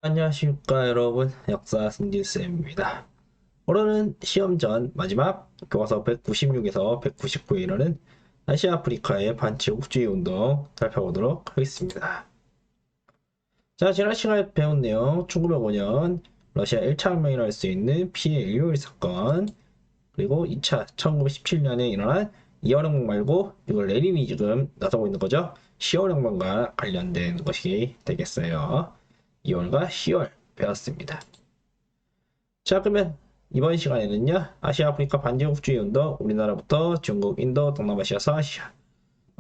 안녕하십니까 여러분, 역사 승진쌤입니다. 오늘은 시험 전 마지막 교과서 196에서 199에 이르는 아시아아프리카의 반체국주의 운동 살펴보도록 하겠습니다. 자, 지난 시간에 배운 내용 1905년 러시아 1차 혁명이라 할 수 있는 피해 일요일 사건, 그리고 2차 1917년에 일어난 2월 혁명 말고 이걸 레닌이 지금 나서고 있는 거죠. 10월 혁명과 관련된 것이 되겠어요. 2월과 10월 배웠습니다. 자, 그러면 이번 시간에는요, 아시아 아프리카 반제국주의 운동, 우리나라부터 중국, 인도, 동남아시아, 서아시아.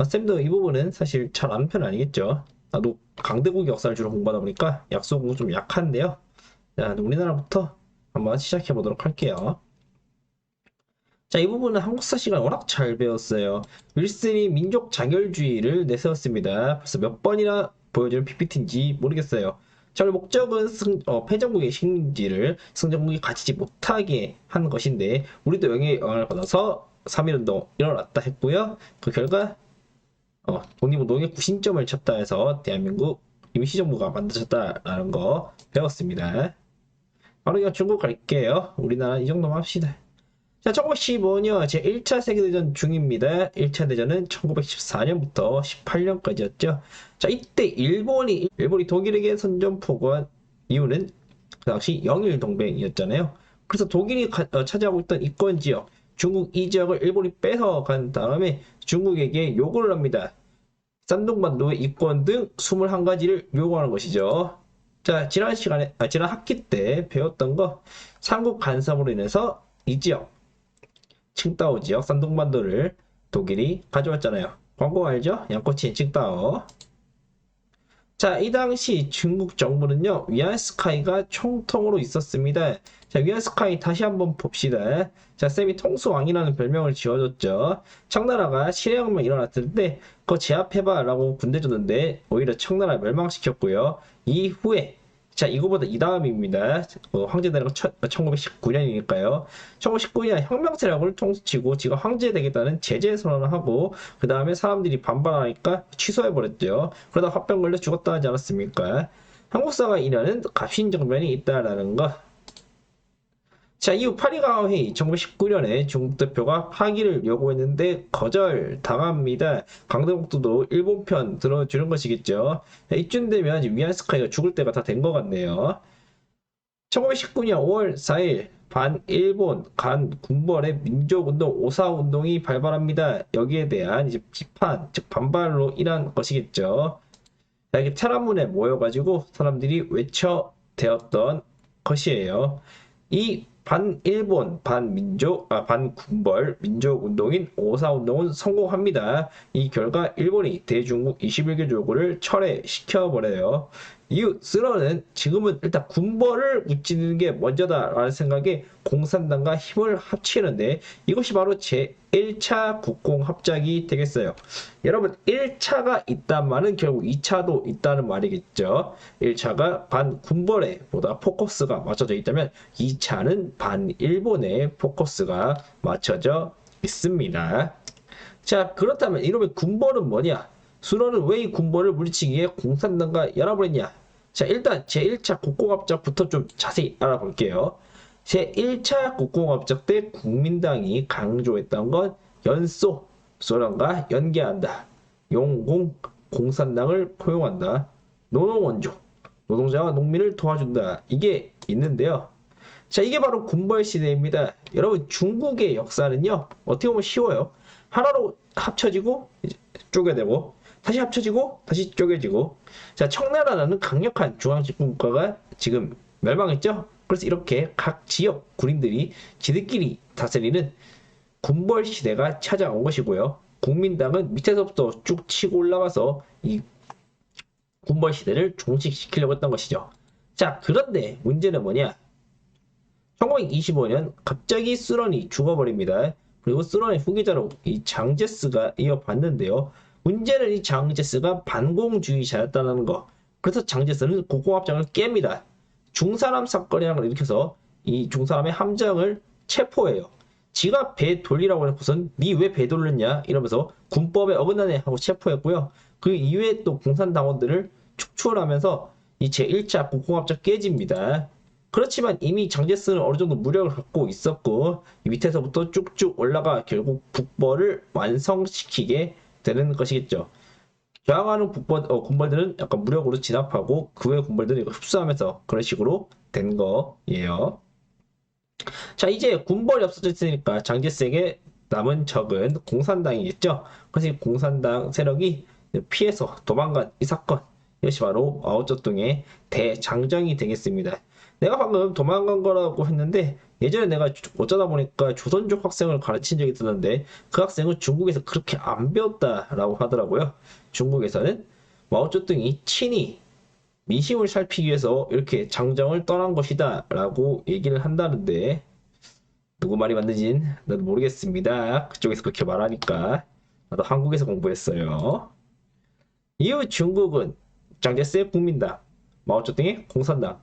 쌤도 이 부분은 사실 잘 아는 편 아니겠죠. 나도 강대국 역사를 주로 공부하다 보니까 약소 공부 좀 약한데요. 자, 우리나라부터 한번 시작해 보도록 할게요. 자, 이 부분은 한국사 시간 워낙 잘 배웠어요. 윌슨이 민족 자결주의를 내세웠습니다. 벌써 몇 번이나 보여주는 PPT인지 모르겠어요. 자, 오늘 목적은 패전국의 식민지를 승전국이 가지지 못하게 한 것인데, 우리도 영향을 받아서 3.1운동 일어났다 했고요. 그 결과 독립운동의 구심점을 쳤다 해서 대한민국 임시정부가 만들어졌다라는 거 배웠습니다. 바로 그냥 중국 갈게요. 우리나라 이 정도만 합시다. 자, 1915년 제1차 세계대전 중입니다. 1차 대전은 1914년부터 18년까지였죠. 자, 이때 일본이 독일에게 선전포고한 이유는 그 당시 영일 동맹이었잖아요. 그래서 독일이 차지하고 있던 이권 지역, 중국 이 지역을 일본이 뺏어간 다음에 중국에게 요구를 합니다. 산둥반도의 이권 등 21가지를 요구하는 것이죠. 자, 지난 학기 때 배웠던 거, 삼국 간섭으로 인해서 이 지역, 칭다오 지역 산둥반도를 독일이 가져왔잖아요. 광고 알죠? 양꼬치인 칭다오. 자, 이 당시 중국 정부는요, 위안스카이가 총통으로 있었습니다. 자, 위안스카이 다시 한번 봅시다. 자, 쌤이 통수왕이라는 별명을 지어줬죠. 청나라가 실해혁명 일어났을 때 그거 제압해봐 라고 군대 줬는데 오히려 청나라 멸망시켰고요. 이후에 자, 이거보다 이 다음입니다. 황제되는 건 1919년이니까요. 1919년 혁명 세력을 통치고 지가 황제 되겠다는 제재 선언을 하고 그 다음에 사람들이 반발하니까 취소해버렸죠. 그러다 화병 걸려 죽었다 하지 않았습니까? 한국사가 이라는 갑신정변이 있다라는 거. 자, 이후 파리강화 회의 1919년에 중국 대표가 파기를 요구했는데 거절당합니다. 강대국도 일본 편 들어주는 것이겠죠. 이쯤 되면 위안스카이가 죽을 때가 다 된 것 같네요. 1919년 5월 4일 반일본 간군벌의 민족운동 오사운동이 발발합니다. 여기에 대한 이제 비판, 즉 반발로 일한 것이겠죠. 자, 이게天安문에 모여가지고 사람들이 외쳐대었던 것이에요. 이 반일본, 반군벌 민족운동인 오사운동은 성공합니다. 이 결과 일본이 대중국 21개 조국을 철회시켜버려요. 이후 쓰러는 지금은 일단 군벌을 무찌르는 게 먼저다라는 생각에 공산당과 힘을 합치는데 이것이 바로 제1차 국공합작이 되겠어요. 여러분 1차가 있단 말은 결국 2차도 있다는 말이겠죠. 1차가 반군벌에 보다 포커스가 맞춰져 있다면 2차는 반일본에 포커스가 맞춰져 있습니다. 자, 그렇다면 이러면 군벌은 뭐냐? 수로는 왜 이 군벌을 물리치기에 공산당과 연합을 했냐? 자, 일단 제1차 국공합작부터 좀 자세히 알아볼게요. 제1차 국공합작 때 국민당이 강조했던 건 연소, 소련과 연계한다. 용공, 공산당을 포용한다. 노동원조, 노동자와 농민을 도와준다. 이게 있는데요. 자, 이게 바로 군벌 시대입니다. 여러분, 중국의 역사는요, 어떻게 보면 쉬워요. 하나로 합쳐지고, 쪼개되고, 다시 합쳐지고, 다시 쪼개지고. 자, 청나라라는 강력한 중앙집권국가가 지금 멸망했죠? 그래서 이렇게 각 지역 군인들이 지들끼리 다스리는 군벌 시대가 찾아온 것이고요. 국민당은 밑에서부터 쭉 치고 올라가서 이 군벌 시대를 종식시키려고 했던 것이죠. 자, 그런데 문제는 뭐냐? 1925년 갑자기 쓰런이 죽어버립니다. 그리고 쓰런의 후계자로 이 장제스가 이어받는데요. 문제는 이 장제스가 반공주의자였다는 거. 그래서 장제스는 국공합작을 깹니다. 중사람 사건이라는 걸 일으켜서 이 중사람의 함장을 체포해요. 지가 배 돌리라고 해놓고선 니 왜 배 돌렸냐 이러면서 군법에 어긋나네 하고 체포했고요. 그 이후에 또 공산당원들을 축출하면서 이 제1차 국공합작 깨집니다. 그렇지만 이미 장제스는 어느 정도 무력을 갖고 있었고 이 밑에서부터 쭉쭉 올라가 결국 북벌을 완성시키게 되는 것이겠죠. 저항하는 군벌들은 약간 무력으로 진압하고 그 외 군벌들은 이거 흡수하면서 그런 식으로 된 거예요. 자, 이제 군벌이 없어졌으니까 장제스에게 남은 적은 공산당이겠죠. 그래서 이 공산당 세력이 피해서 도망간 이 사건, 이것이 바로 마오쩌둥의 대장정이 되겠습니다. 내가 방금 도망간 거라고 했는데 예전에 내가 어쩌다 보니까 조선족 학생을 가르친 적이 있었는데 그 학생은 중국에서 그렇게 안 배웠다라고 하더라고요. 중국에서는 마오쩌둥이 친히 민심을 살피기 위해서 이렇게 장정을 떠난 것이다 라고 얘기를 한다는데 누구 말이 맞는진 나도 모르겠습니다. 그쪽에서 그렇게 말하니까 나도 한국에서 공부했어요. 이후 중국은 장제스의 국민당, 마오쩌둥의 공산당,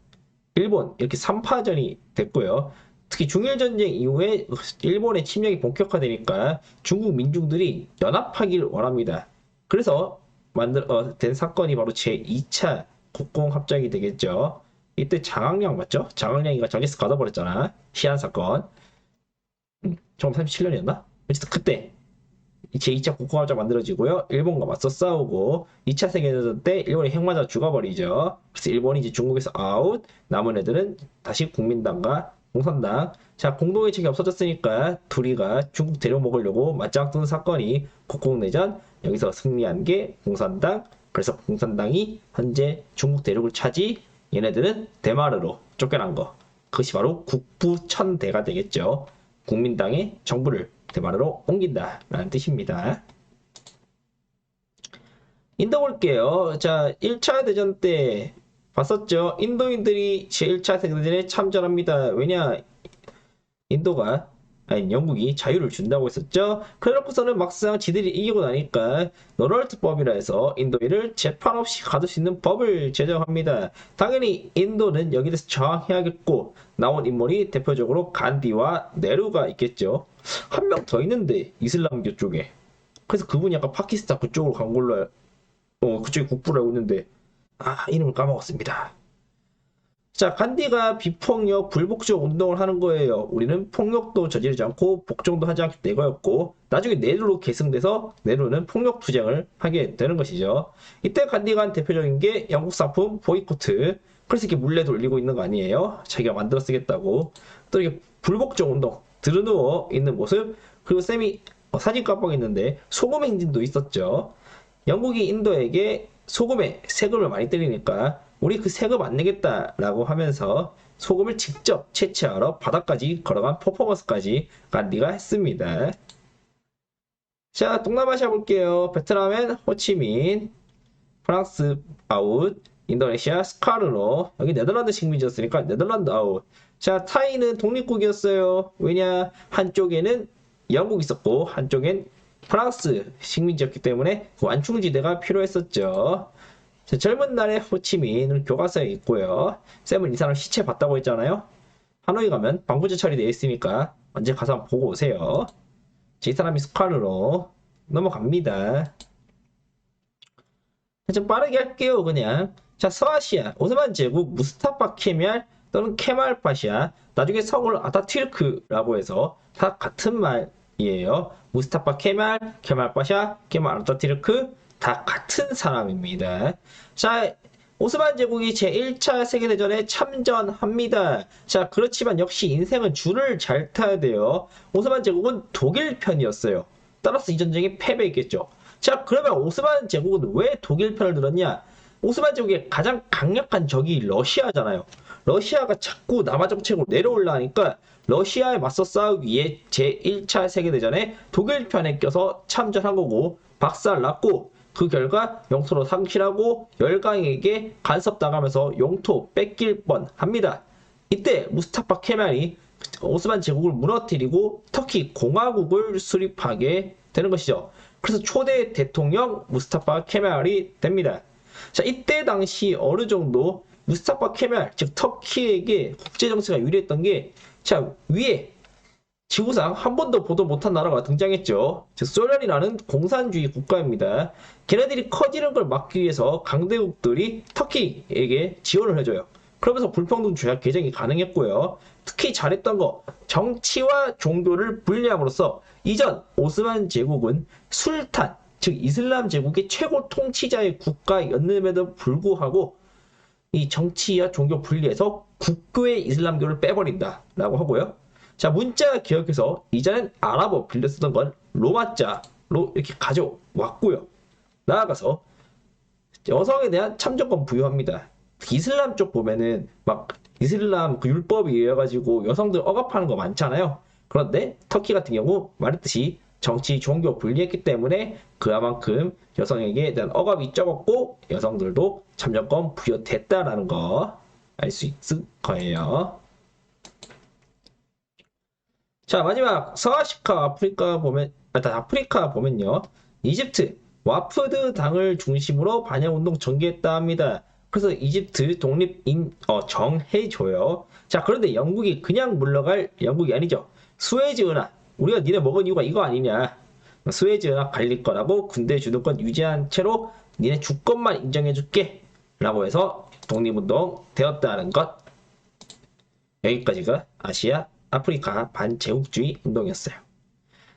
일본 이렇게 3파전이 됐고요. 특히 중일전쟁 이후에 일본의 침략이 본격화되니까 중국 민중들이 연합하기를 원합니다. 그래서 된 사건이 바로 제2차 국공합작이 되겠죠. 이때 장학량 맞죠? 장학량이가 장제스 가둬버렸잖아. 시안 사건. 1937년이었나? 어쨌든 그때 제2차 국공합작 만들어지고요. 일본과 맞서 싸우고 2차 세계대전 때 일본이 핵 맞아 죽어버리죠. 그래서 일본이 이제 중국에서 아웃, 남은 애들은 다시 국민당과 공산당. 자, 공동의책이 없어졌으니까 둘이가 중국 데려먹으려고 맞짱 뜨는 사건이 국공내전. 여기서 승리한 게 공산당. 그래서 공산당이 현재 중국 대륙을 차지, 얘네들은 대마르로 쫓겨난 거. 그것이 바로 국부천대가 되겠죠. 국민당의 정부를 대마르로 옮긴다 라는 뜻입니다. 인도 볼게요. 자, 1차 대전 때 봤었죠? 인도인들이 제1차 세계대전에 참전합니다. 왜냐? 인도가 아니 영국이 자유를 준다고 했었죠. 그래놓고서는 막상 지들이 이기고 나니까 노럴트법이라 해서 인도인을 재판 없이 가둘 수 있는 법을 제정합니다. 당연히 인도는 여기에 대해서 저항해야겠고 나온 인물이 대표적으로 간디와 네루가 있겠죠. 한 명 더 있는데 이슬람교 쪽에. 그래서 그분이 약간 파키스탄 그쪽으로 간 걸로 그쪽에 국부를 알고 있는데 이름을 까먹었습니다. 자, 간디가 비폭력, 불복종 운동을 하는 거예요. 우리는 폭력도 저지르지 않고 복종도 하지 않기 때거였고 나중에 네루로 계승돼서 네루는 폭력 투쟁을 하게 되는 것이죠. 이때 간디가 한 대표적인 게 영국 상품 보이코트. 그래서 이렇게 물레 돌리고 있는 거 아니에요? 자기가 만들어 쓰겠다고. 또 이게 불복종 운동, 드러누워 있는 모습. 그리고 쌤이 사진 깜빡 있는데 소금 행진도 있었죠. 영국이 인도에게 소금에 세금을 많이 때리니까 우리 그 세금 안 내겠다라고 하면서 소금을 직접 채취하러 바다까지 걸어간 퍼포먼스까지 간디가 했습니다. 자, 동남아시아 볼게요. 베트남엔 호치민, 프랑스 아웃, 인도네시아 스카르노, 여기 네덜란드 식민지였으니까 네덜란드 아웃. 자, 타이는 독립국이었어요. 왜냐? 한쪽에는 영국이 있었고 한쪽엔 프랑스 식민지였기 때문에 완충지대가 필요했었죠. 자, 젊은 날의 호치민은 교과서에 있고요. 쌤은 이 사람 시체 봤다고 했잖아요. 하노이 가면 방부제 처리되어 있으니까 언제 가서 한번 보고 오세요. 이 사람이 스카르로 넘어갑니다. 좀 빠르게 할게요, 그냥. 자, 서아시아, 오스만 제국, 무스타파 케말 또는 케말 파샤, 나중에 성을 아타튀르크라고 해서 다 같은 말이에요. 무스타파 케말, 케말 파샤, 케말 아타튀르크 다 같은 사람입니다. 자, 오스만 제국이 제1차 세계대전에 참전합니다. 자, 그렇지만 역시 인생은 줄을 잘 타야 돼요. 오스만 제국은 독일 편이었어요. 따라서 이 전쟁이 패배했겠죠. 자, 그러면 오스만 제국은 왜 독일 편을 들었냐? 오스만 제국의 가장 강력한 적이 러시아잖아요. 러시아가 자꾸 남아 정책으로 내려올라니까 러시아에 맞서 싸우기 위해 제1차 세계대전에 독일 편에 껴서 참전한 거고 박살났고 그 결과 영토로 상실하고 열강에게 간섭당하면서 영토 뺏길 뻔합니다. 이때 무스타파 케말이 오스만 제국을 무너뜨리고 터키 공화국을 수립하게 되는 것이죠. 그래서 초대 대통령 무스타파 케말이 됩니다. 자, 이때 당시 어느 정도 무스타파 케말, 즉 터키에게 국제 정세가 유리했던 게, 자, 위에 지구상 한 번도 보도 못한 나라가 등장했죠. 즉 소련이라는 공산주의 국가입니다. 걔네들이 커지는 걸 막기 위해서 강대국들이 터키에게 지원을 해줘요. 그러면서 불평등 조약 개정이 가능했고요. 특히 잘했던 거, 정치와 종교를 분리함으로써 이전 오스만 제국은 술탄, 즉 이슬람 제국의 최고 통치자의 국가였음에도 불구하고 이 정치와 종교 분리해서 국교의 이슬람교를 빼버린다라고 하고요. 자, 문자 기억해서 이전엔 아랍어 빌려 쓰던 건 로마자로 이렇게 가져왔고요. 나아가서 여성에 대한 참정권 부여합니다. 이슬람 쪽 보면은 막 이슬람 그 율법이어가지고 여성들 억압하는 거 많잖아요. 그런데 터키 같은 경우 말했듯이 정치, 종교 분리했기 때문에 그만큼 여성에게 대한 억압이 적었고 여성들도 참정권 부여됐다라는 거 알 수 있을 거예요. 자, 마지막 서아시카 아프리카 보면 일단 아프리카 보면요. 이집트 와프드 당을 중심으로 반영 운동 전개했다 합니다. 그래서 이집트 정해줘요. 자, 그런데 영국이 그냥 물러갈 영국이 아니죠. 수에즈 운하 우리가 니네 먹은 이유가 이거 아니냐. 수에즈 운하 갈릴 거라고 군대 주도권 유지한 채로 니네 주권만 인정해줄게 라고 해서 독립운동 되었다는 것. 여기까지가 아시아 아프리카 반제국주의 운동이었어요.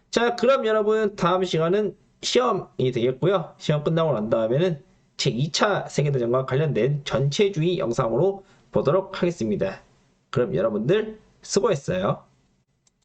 자, 그럼 여러분 다음 시간은 시험이 되겠고요. 시험 끝나고 난 다음에는 제2차 세계대전과 관련된 전체주의 영상으로 보도록 하겠습니다. 그럼 여러분들 수고했어요.